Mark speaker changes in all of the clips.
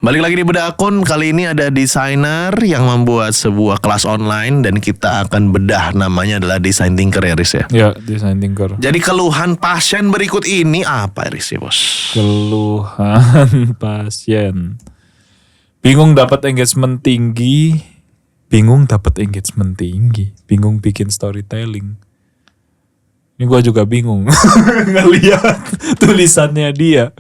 Speaker 1: Balik lagi di Bedah Akun. Kali ini ada desainer yang membuat sebuah kelas online dan kita akan bedah. Namanya adalah Design Thinker ya, Riz ya?
Speaker 2: Ya, Design Thinker.
Speaker 1: Jadi keluhan pasien berikut ini apa, Riz ya, Bos?
Speaker 2: Keluhan pasien. Bingung dapat engagement tinggi. Bingung bikin storytelling. Ini gue juga bingung ngeliat tulisannya dia.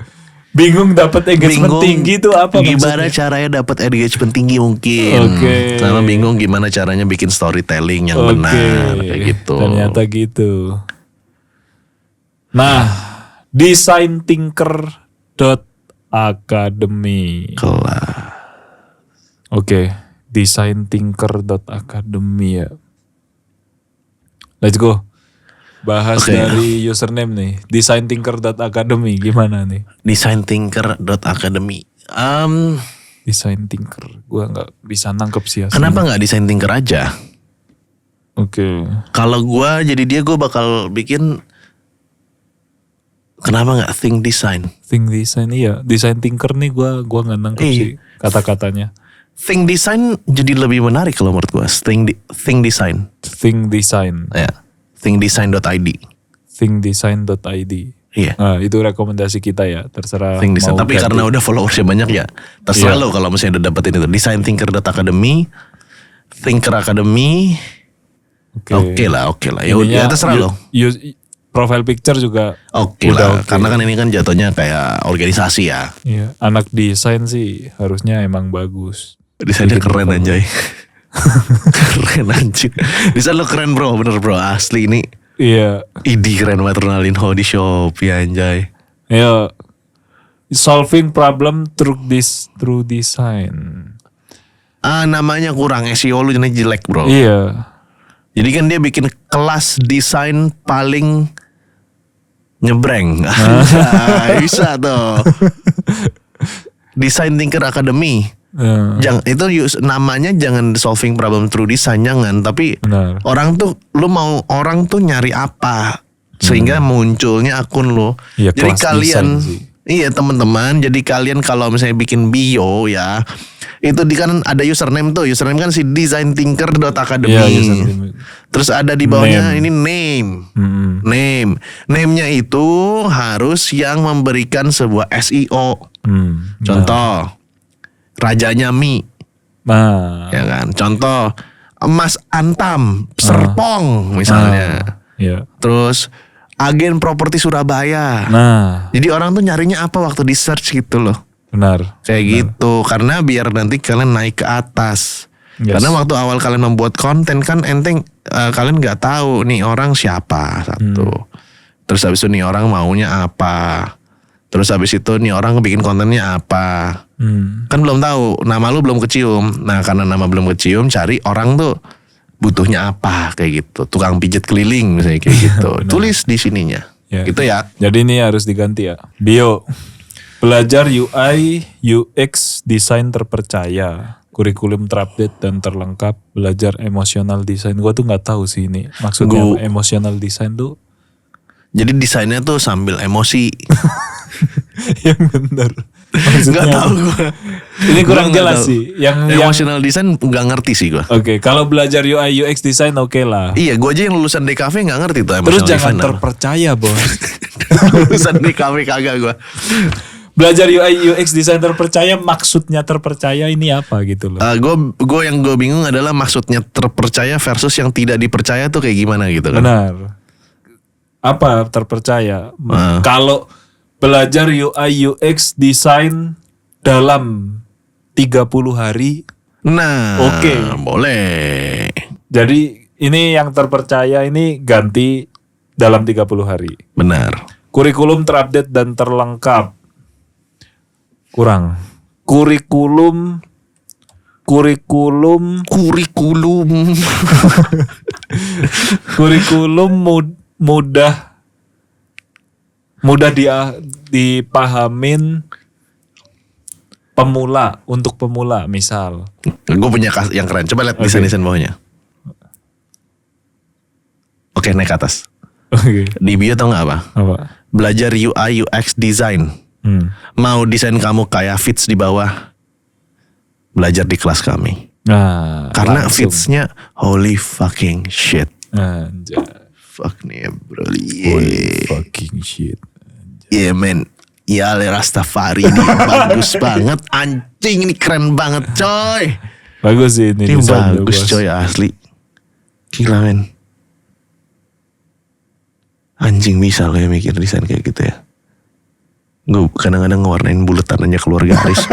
Speaker 2: Bingung dapat engagement tinggi itu apa
Speaker 1: gimana
Speaker 2: maksudnya?
Speaker 1: caranya dapat engagement tinggi mungkin. Sama bingung gimana caranya bikin storytelling yang benar kayak gitu.
Speaker 2: Ternyata gitu. Nah, desainthinker.academy.
Speaker 1: Kelas.
Speaker 2: Oke, desainthinker.academy ya. Let's go. Bahas dari username nih. Desainthinker.academy gimana nih?
Speaker 1: Desainthinker.academy.
Speaker 2: Design Thinker. Gua nggak bisa nangkep sih aslinya.
Speaker 1: Kenapa nggak Design Thinker aja?
Speaker 2: Oke.
Speaker 1: Kalau gue jadi dia, gue bakal bikin. Kenapa nggak Think Design?
Speaker 2: Think Design iya. Design Thinker nih gua nggak nangkep sih kata-katanya.
Speaker 1: Think Design jadi lebih menarik kalau menurut gue. Think Design.
Speaker 2: Think Design.
Speaker 1: Ya. Thinkdesign.id.
Speaker 2: Thinkdesign.id.
Speaker 1: Iya.
Speaker 2: Nah, itu rekomendasi kita ya. Terserah.
Speaker 1: Think Design. Tapi
Speaker 2: ganti.
Speaker 1: karena udah followersnya banyak ya. Terserah lo kalau misalnya udah dapetin itu. Desainthinker.academy. Thinker Academy. Oke lah. Ya udah terserah lo.
Speaker 2: Profile picture juga.
Speaker 1: Oke lah. Karena kan ini kan jatuhnya kayak organisasi ya.
Speaker 2: Iya. Anak desain sih harusnya emang bagus.
Speaker 1: Desainnya keren anjay. Keren anjir. Desain lo keren bro. Bener bro. Asli ini.
Speaker 2: Iya.
Speaker 1: Idi keren banget Ronaldinho di Shopee anjay.
Speaker 2: Iya. Solving problem through design.
Speaker 1: Namanya kurang. SEO lu jelek bro.
Speaker 2: Iya.
Speaker 1: Jadi kan dia bikin kelas desain paling nyebreng. Bisa tuh. Design Thinker Academy. Jangan itu namanya jangan solving problem through design, jangan. Tapi
Speaker 2: benar.
Speaker 1: Orang tuh orang tuh nyari apa sehingga munculnya akun lo.
Speaker 2: Ya,
Speaker 1: jadi kalian teman-teman, jadi kalian kalau misalnya bikin bio ya, itu di kanan ada username tuh. Username kan si desainthinker.academy.
Speaker 2: Ya,
Speaker 1: terus ada di bawahnya ini name. Name-nya itu harus yang memberikan sebuah SEO. Contoh Rajanya Mi. Ya kan. Contoh Mas Antam Serpong misalnya.
Speaker 2: Iya.
Speaker 1: Terus agen properti Surabaya. Jadi orang tuh nyarinya apa waktu di search gitu loh.
Speaker 2: Benar.
Speaker 1: Kayak gitu. Karena biar nanti kalian naik ke atas. Karena waktu awal kalian membuat konten kan enteng kalian nggak tahu nih orang siapa satu. Terus habis itu nih orang maunya apa. Terus habis itu nih orang bikin kontennya apa. Kan belum tahu, nama lu belum kecium. Nah karena nama belum kecium, cari orang tuh butuhnya apa kayak gitu. Tukang pijat keliling misalnya kayak gitu. Tulis di sininya. Ya. Gitu ya.
Speaker 2: Jadi ini harus diganti ya. Bio. Belajar UI UX desain terpercaya. Kurikulum terupdate dan terlengkap. Belajar emosional desain. Gua tuh nggak tahu sih ini. Maksudnya emosional desain tuh.
Speaker 1: Jadi desainnya tuh sambil emosi.
Speaker 2: Yang benar.
Speaker 1: Gak tahu gue.
Speaker 2: Ini kurang jelas sih. Yang
Speaker 1: emotional design gak ngerti sih gue.
Speaker 2: Oke, kalau belajar UI UX design oke lah.
Speaker 1: Iya, gue aja yang lulusan DKV gak ngerti tuh emotional.
Speaker 2: Terus jangan terpercaya bos.
Speaker 1: Lulusan DKV kagak gue.
Speaker 2: Belajar UI UX design terpercaya, maksudnya terpercaya ini apa gitu loh.
Speaker 1: Gue yang gue bingung adalah maksudnya terpercaya versus yang tidak dipercaya tuh kayak gimana gitu kan.
Speaker 2: Benar. Apa terpercaya? Kalau belajar UI UX design dalam 30 hari.
Speaker 1: Nah,
Speaker 2: oke.
Speaker 1: Boleh.
Speaker 2: Jadi ini yang terpercaya ini ganti dalam 30 hari.
Speaker 1: Benar.
Speaker 2: Kurikulum terupdate dan terlengkap. Kurang. Kurikulum mudah dipahamin untuk pemula misal.
Speaker 1: Gue punya yang keren. Coba lihat desain bawahnya. Oke, naik ke atas. Di bio tau gak apa? Belajar UI UX design. Mau desain kamu kayak fits di bawah, belajar di kelas kami.
Speaker 2: Nah,
Speaker 1: Karena
Speaker 2: langsung.
Speaker 1: fitsnya holy fucking shit.
Speaker 2: Anjay.
Speaker 1: Fuck nih bro.
Speaker 2: Holy fucking shit.
Speaker 1: Yeah man. Ya Rastafari ini bagus banget. Anjing ini keren banget coy.
Speaker 2: Bagus sih ini
Speaker 1: Ini
Speaker 2: desainnya,
Speaker 1: bagus
Speaker 2: bos.
Speaker 1: coy asli. Gila men. Anjing bisa lo ya mikir desain kayak gitu ya. Gue kadang-kadang ngewarnain buletan aja keluar garis.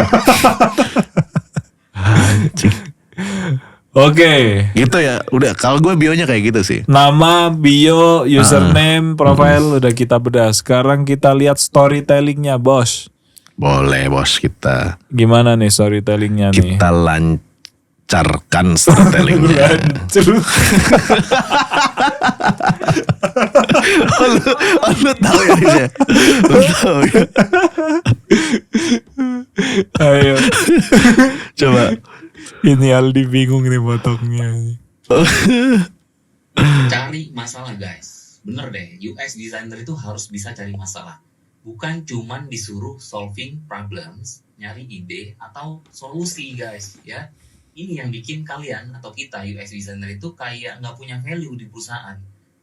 Speaker 1: Anjing.
Speaker 2: Oke.
Speaker 1: Gitu ya. Udah kalau gue bionya kayak gitu sih.
Speaker 2: Nama, bio, username, profile udah kita bedah. Sekarang kita lihat storytellingnya, bos.
Speaker 1: Boleh bos kita.
Speaker 2: Gimana nih storytellingnya nih?
Speaker 1: Kita lancarkan storytellingnya. Lu tahu ya Riz ya? Lu tahu ya?
Speaker 2: Ayo.
Speaker 1: Coba.
Speaker 2: Ini Aldi bingung nih potongnya.
Speaker 3: Cari masalah guys. Bener deh, UX designer itu harus bisa cari masalah. Bukan cuman disuruh solving problems, nyari ide atau solusi guys ya. Ini yang bikin kalian atau kita UX designer itu kayak nggak punya value di perusahaan.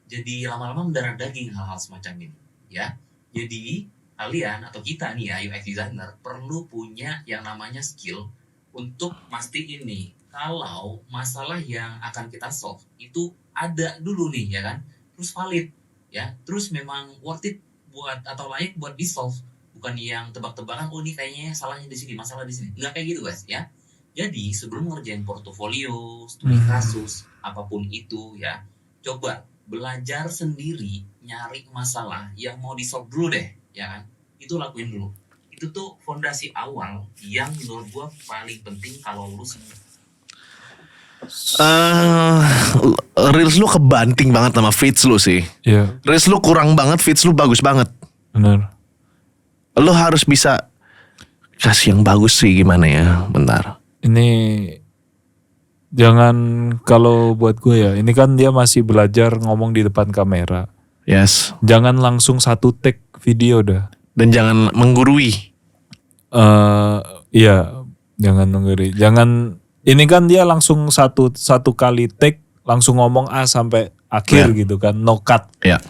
Speaker 3: Jadi lama-lama mendarah daging hal-hal semacam ini ya. Jadi kalian atau kita nih ya UX designer perlu punya yang namanya skill untuk mastiin nih kalau masalah yang akan kita solve itu ada dulu nih ya kan, terus valid ya, terus memang worth it buat atau layak buat di solve, bukan yang tebak-tebakan oh ini kayaknya salahnya di sini, masalah di sini, nggak kayak gitu guys ya. Jadi sebelum ngerjain portofolio, studi kasus apapun itu ya, coba belajar sendiri nyari masalah yang mau di solve dulu deh ya kan, itu lakuin dulu. Itu tuh fondasi awal yang menurut gue paling penting kalau lu
Speaker 1: Reels lu kebanting banget sama feeds lu sih.
Speaker 2: Iya,
Speaker 1: Reels lu kurang banget, feeds lu bagus banget.
Speaker 2: benar.
Speaker 1: Lu harus bisa kasih yang bagus sih, gimana ya? Bentar.
Speaker 2: Ini jangan, kalau buat gue ya, ini kan dia masih belajar ngomong di depan kamera.
Speaker 1: Yes.
Speaker 2: Jangan langsung satu take video dah.
Speaker 1: Dan jangan menggurui.
Speaker 2: Iya, jangan menggurui. Jangan, ini kan dia langsung satu kali take langsung ngomong A sampai akhir gitu kan, no cut.
Speaker 1: Ya.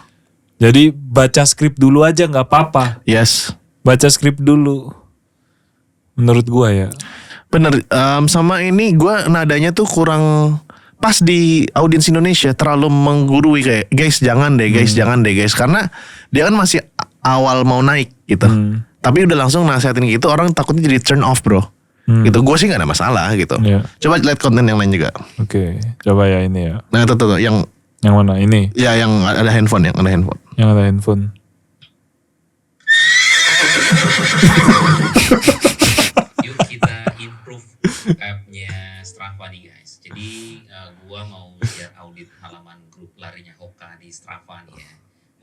Speaker 2: Jadi baca skrip dulu aja nggak apa-apa.
Speaker 1: Yes.
Speaker 2: Baca skrip dulu. Menurut gua ya.
Speaker 1: Bener. Sama ini gue nadanya tuh kurang pas di audiens Indonesia, terlalu menggurui kayak guys jangan deh guys, jangan deh guys, karena dia kan masih awal mau naik gitu. Tapi udah langsung nasihatin gitu, orang takutnya jadi turn off bro. Gitu, gue sih nggak ada masalah gitu.
Speaker 2: Iya.
Speaker 1: Coba lihat konten yang lain juga.
Speaker 2: Oke, coba ya ini ya.
Speaker 1: Nah tuh yang
Speaker 2: mana ini?
Speaker 1: ya yang ada handphone, yang ada handphone.
Speaker 2: Yang ada handphone.
Speaker 3: yuk kita improve app-nya Strava nih guys. Jadi gua mau biar audit halaman grup larinya Hoka di Strava nih ya.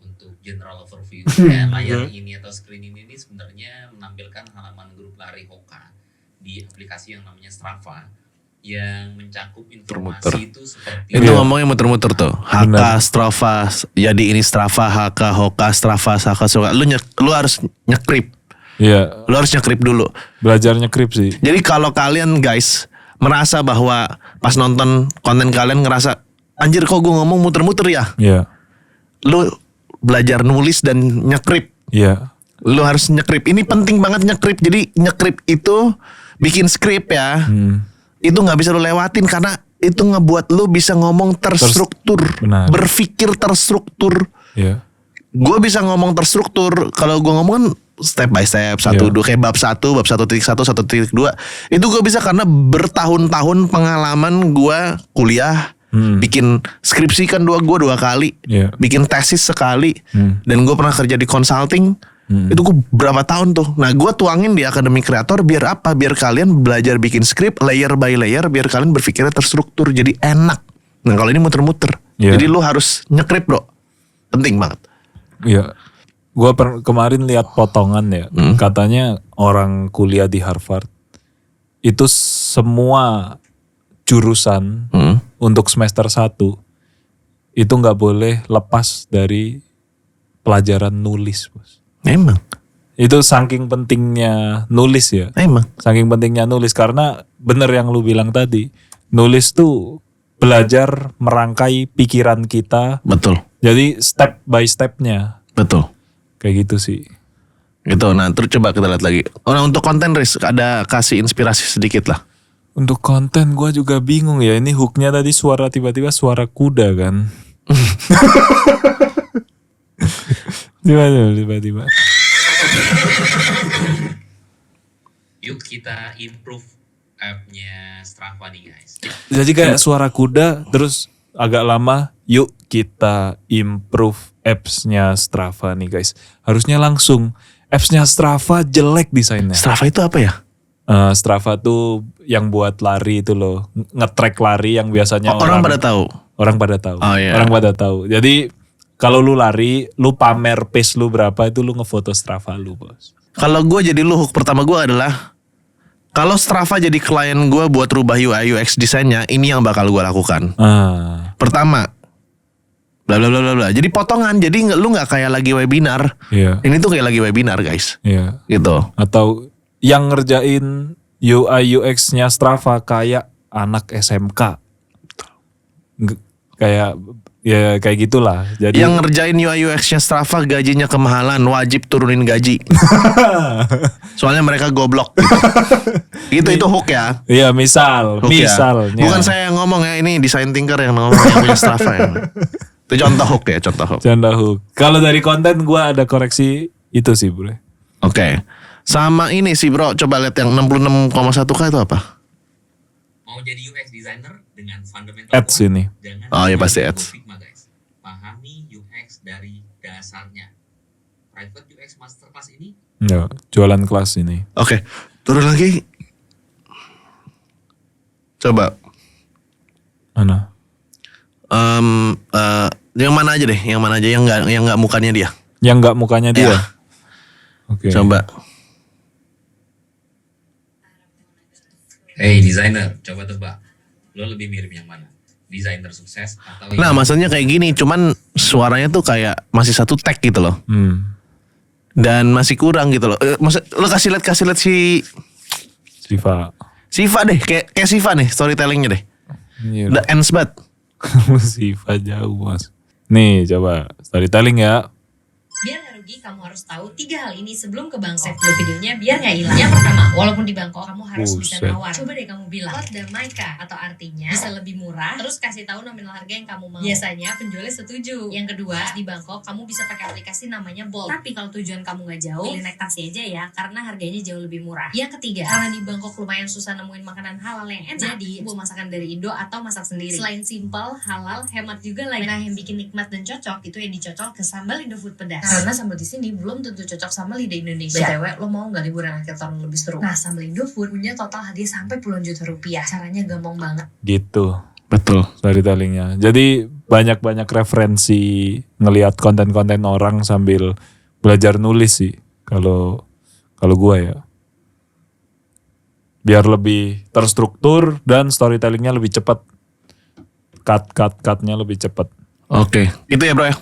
Speaker 3: Untuk general overview ya, layar ini atau screen ini sebenarnya menampilkan halaman grup lari Hoka di aplikasi yang namanya Strava yang mencakup informasi itu seperti
Speaker 1: Itu ngomongnya muter-muter tuh. HK, Strava, jadi ini Strava, HK, Hoka, Strava, Saka, Soka. Lu harus nyekrip.
Speaker 2: Iya,
Speaker 1: Lu harus nyekrip dulu.
Speaker 2: belajar nyekrip sih.
Speaker 1: Jadi kalau kalian guys merasa bahwa pas nonton konten kalian ngerasa anjir kok gue ngomong muter-muter ya,
Speaker 2: Iya.
Speaker 1: lu belajar nulis dan nyekrip.
Speaker 2: Iya.
Speaker 1: Lu harus nyekrip. Ini penting banget nyekrip. Jadi nyekrip itu bikin skrip ya. Itu nggak bisa lu lewatin karena itu ngebuat lu bisa ngomong terstruktur,
Speaker 2: Benar.
Speaker 1: berpikir terstruktur.
Speaker 2: Iya.
Speaker 1: Gue bisa ngomong terstruktur. Kalau gue ngomong kan step by step, satu dua, kayak bab 1, bab 1.1, 1.2. Itu gue bisa karena bertahun-tahun pengalaman gue kuliah, bikin skripsi kan gue dua kali,
Speaker 2: Iya.
Speaker 1: bikin tesis sekali, dan gue pernah kerja di consulting. Itu gue berapa tahun tuh. Nah gue tuangin di Akademi Kreator biar apa? Biar kalian belajar bikin skrip layer by layer, biar kalian berpikirnya terstruktur, jadi enak. Nah kalau ini muter-muter,
Speaker 2: Iya.
Speaker 1: jadi lu harus nyekrip bro, penting banget.
Speaker 2: Iya. Gua kemarin lihat potongan ya. Katanya orang kuliah di Harvard itu semua jurusan untuk semester 1 itu nggak boleh lepas dari pelajaran nulis, bos.
Speaker 1: Emang.
Speaker 2: Itu saking pentingnya nulis ya.
Speaker 1: Emang.
Speaker 2: Saking pentingnya nulis karena bener yang lu bilang tadi. Nulis tuh belajar merangkai pikiran kita.
Speaker 1: Betul.
Speaker 2: Jadi step by stepnya.
Speaker 1: Betul.
Speaker 2: Kayak gitu sih.
Speaker 1: Gitu. Nah, terus coba kita lihat lagi. Nah, untuk konten Riz, ada kasih inspirasi sedikit lah.
Speaker 2: Untuk konten gue juga bingung ya. Ini hooknya tadi tiba-tiba suara kuda kan. Tiba-tiba.
Speaker 3: Yuk kita improve app-nya Strava nih guys.
Speaker 2: Jadi kayak suara kuda terus agak lama yuk kita improve apps-nya Strava nih guys. Harusnya langsung apps-nya Strava jelek desainnya.
Speaker 1: Strava itu apa ya?
Speaker 2: Strava tuh yang buat lari itu loh. Nge-track lari yang biasanya
Speaker 1: Orang pada tahu.
Speaker 2: Orang pada tahu.
Speaker 1: Oh, iya.
Speaker 2: Orang pada tahu. Jadi kalau lu lari, lu pamer pace lu berapa itu lu ngefoto Strava lu, Bos.
Speaker 1: Kalau gue jadi lu, hook pertama gue adalah kalau Strava jadi klien gue buat rubah UI UX desainnya, ini yang bakal gue lakukan. Pertama, bla bla bla bla bla. Jadi potongan, jadi lu nggak kayak lagi webinar.
Speaker 2: Iya.
Speaker 1: Ini tuh kayak lagi webinar, guys.
Speaker 2: Iya.
Speaker 1: Gitu.
Speaker 2: Atau yang ngerjain UI UX-nya Strava kayak anak SMK. Kayak gitulah. Jadi
Speaker 1: Yang ngerjain UI UX-nya Strava gajinya kemahalan, wajib turunin gaji. Soalnya mereka goblok. Gitu. Itu hook ya.
Speaker 2: iya misal,
Speaker 1: Hook ya.
Speaker 2: misalnya.
Speaker 1: Bukan saya yang ngomong ya, ini desain thinker yang ngomong yang punya Strava ya. Itu contoh hook ya, contoh hook.
Speaker 2: Canda hook. Kalau dari konten gue ada koreksi itu sih bro.
Speaker 1: Oke. Sama ini sih bro, coba lihat yang 66,1K itu apa?
Speaker 3: Mau jadi UX designer dengan fundamental
Speaker 2: Ads
Speaker 3: point,
Speaker 2: ini.
Speaker 3: jangan
Speaker 1: Oh, iya,
Speaker 3: hanya
Speaker 1: pasti
Speaker 3: Google
Speaker 1: ads.
Speaker 3: Figma, guys. Pahami UX dari dasarnya. Private UX Masterclass ini
Speaker 2: Ya, jualan kelas ini.
Speaker 1: Oke, turun lagi. Coba.
Speaker 2: Mana?
Speaker 1: Yang mana aja deh, yang mana aja yang nggak mukanya dia.
Speaker 2: Yang nggak mukanya dia.
Speaker 1: Ya.
Speaker 2: Oke.
Speaker 1: Coba.
Speaker 3: Hey designer, coba tebak. Lo lebih mirip yang mana? Desainer sukses atau
Speaker 1: Nah, maksudnya kayak gini, cuman suaranya tuh kayak masih satu tag gitu loh. Dan masih kurang gitu loh. Maksud lo kasih lihat si Siva deh, kayak Siva nih storytellingnya deh.
Speaker 2: Iya.
Speaker 1: The ends but.
Speaker 2: Siva jauh mas. Nih coba storytelling ya.
Speaker 4: Biar gak rugi, kamu harus tahu 3 hal ini sebelum ke bank save dulu videonya biar gak hilang. Yang pertama, walaupun di Bangkok kamu harus bisa
Speaker 2: Buset.
Speaker 4: nawar. Coba deh kamu bilang What the Maika, atau artinya bisa lebih murah. Terus kasih tahu nominal harga yang kamu mau. Biasanya penjualnya setuju. Yang kedua, di Bangkok kamu bisa pakai aplikasi namanya Bolt. Tapi kalau tujuan kamu gak jauh, pilih naik taksi aja ya, karena harganya jauh lebih murah. Yang ketiga, karena di Bangkok lumayan susah nemuin makanan halal yang enak, jadi buat masakan dari Indo atau masak sendiri. Selain simpel, halal, hemat juga lagi. Nah, yang bikin nikmat dan cocok itu yang dicocol ke sambal Indofood pedas. Karena sambal di sini belum tentu cocok sama lidah Indonesia. BTW, lo mau nggak liburan akhir tahun lebih seru? Nah, sambal Indofood punya total hadiah sampai puluhan juta rupiah. Caranya gampang banget.
Speaker 2: Gitu
Speaker 1: Betul.
Speaker 2: storytellingnya. Jadi banyak referensi ngelihat konten-konten orang sambil belajar nulis sih. Kalau gua ya. Biar lebih terstruktur dan storytellingnya lebih cepat. Cut-nya lebih cepat.
Speaker 1: Oke, itu ya bro ya.